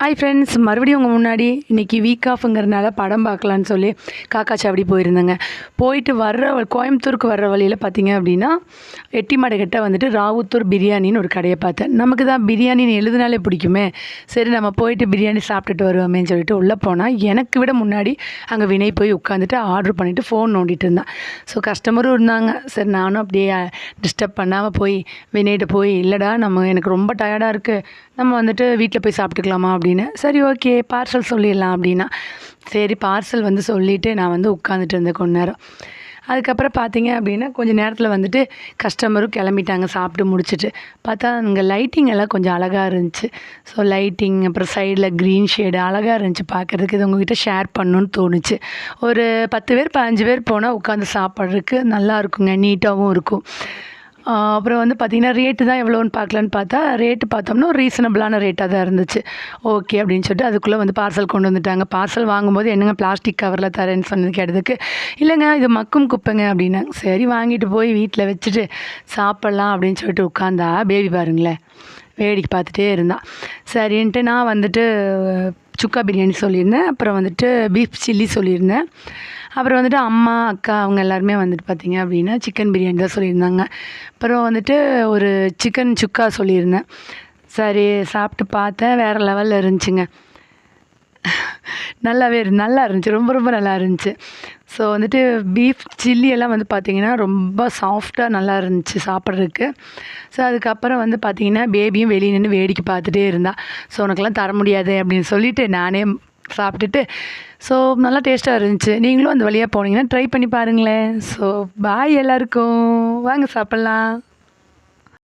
Hi friends, மறுபடியும் உங்கள் முன்னாடி இன்றைக்கி வீக் ஆஃப்ங்கிறதுனால படம் பார்க்கலான்னு சொல்லி காக்காச்சாவடி போயிருந்தேங்க. போயிட்டு கோயம்புத்தூருக்கு வர்ற வழியில் பார்த்திங்க அப்படின்னா எட்டிமடைக்கிட்ட வந்துட்டு ராவுத்தூர் பிரியாணின்னு ஒரு கடையை பார்த்தேன். நமக்கு தான் பிரியாணின்னு எழுதுனாலே பிடிக்குமே, சரி நம்ம போயிட்டு பிரியாணி சாப்பிட்டுட்டு வருவோமேன்னு சொல்லிட்டு உள்ளே போனால் எனக்கு விட முன்னாடி அங்கே வினய் போய் உட்காந்துட்டு ஆர்டர் பண்ணிவிட்டு ஃபோன் நோண்டிட்டு இருந்தான். ஸோ கஸ்டமரும் இருந்தாங்க. சரி நானும் அப்படியே டிஸ்டர்ப் பண்ணாமல் போய் வினய்கிட்ட போய், இல்லைடா எனக்கு ரொம்ப டயர்டாக இருக்குது, நம்ம வந்துட்டு வீட்டில் போய் சாப்பிட்டுக்கலாமா அப்படின்னு. சரி ஓகே பார்சல் சொல்லிடலாம் அப்படின்னா. சரி பார்சல் சொல்லிவிட்டு நான் உட்காந்துட்டு இருந்தேன் கொஞ்ச நேரம். அதுக்கப்புறம் பார்த்தீங்க அப்படின்னா கொஞ்சம் நேரத்தில் வந்துட்டு கஸ்டமரும் கிளம்பிட்டாங்க சாப்பிட்டு முடிச்சுட்டு. பார்த்தா அங்கே லைட்டிங் எல்லாம் கொஞ்சம் அழகாக இருந்துச்சு. ஸோ லைட்டிங் அப்புறம் சைடில் க்ரீன் ஷேடு அழகாக இருந்துச்சு பார்க்குறதுக்கு. இது உங்கள்கிட்ட ஷேர் பண்ணணுன்னு தோணுச்சு. ஒரு 10 பேர் 15 பேர் போனால் உட்காந்து சாப்பிட்றதுக்கு நல்லா இருக்குங்க, நீட்டாகவும் இருக்கும். அப்புறம் பார்த்திங்கன்னா ரேட்டு தான் எவ்வளோன்னு பார்க்கலான்னு பார்த்தா, ரேட்டு பார்த்தோம்னா ஒரு ரீசனபிளான ரேட்டாக தான் இருந்துச்சு. ஓகே அப்படின்னு சொல்லிட்டு அதுக்குள்ளே பார்சல் கொண்டு வந்துட்டாங்க. பார்சல் வாங்கும்போது என்னங்க பிளாஸ்டிக் கவரில் தரேன்னு சொன்னது கேட்டதுக்கு, இல்லைங்க இது மக்கும் குப்பைங்க அப்படின்னாங்க. சரி வாங்கிட்டு போய் வீட்டில் வச்சுட்டு சாப்பிட்லாம் அப்படின்னு சொல்லிட்டு உட்காந்தா பேபி பாருங்களேன் வேடிக்கை பார்த்துட்டே இருந்தான். சரின்ட்டு நான் சுக்கா பிரியாணி சொல்லியிருந்தேன். அப்புறம் பீஃப் சில்லி சொல்லியிருந்தேன். அப்புறம் அம்மா அக்கா அவங்க எல்லாருமே பார்த்திங்க அப்படின்னா சிக்கன் பிரியாணி தான் சொல்லியிருந்தாங்க. அப்புறம் ஒரு சிக்கன் சுக்கா சொல்லியிருந்தேன். சரி சாப்பிட்டு பார்த்தேன், வேறு லெவலில் இருந்துச்சுங்க. நல்லா இருந்துச்சு, ரொம்ப ரொம்ப நல்லா இருந்துச்சு. ஸோ பீஃப் சில்லி எல்லாம் பார்த்திங்கன்னா ரொம்ப சாஃப்டாக நல்லா இருந்துச்சு சாப்பிட்றதுக்கு. ஸோ அதுக்கப்புறம் பார்த்திங்கன்னா பேபியும் வெளியே நின்று வேடிக்கை பார்த்துட்டே இருந்தாள். ஸோ உனக்கெல்லாம் தர முடியாது அப்படின்னு சொல்லிவிட்டு நானே சாப்பிட்டுட்டு, ஸோ நல்லா டேஸ்ட்டாக இருந்துச்சு. நீங்களும் அந்த வழியாக போனீங்கன்னா ட்ரை பண்ணி பாருங்களேன். ஸோ பாய் எல்லாருக்கும், வாங்க சாப்பிட்லாம்.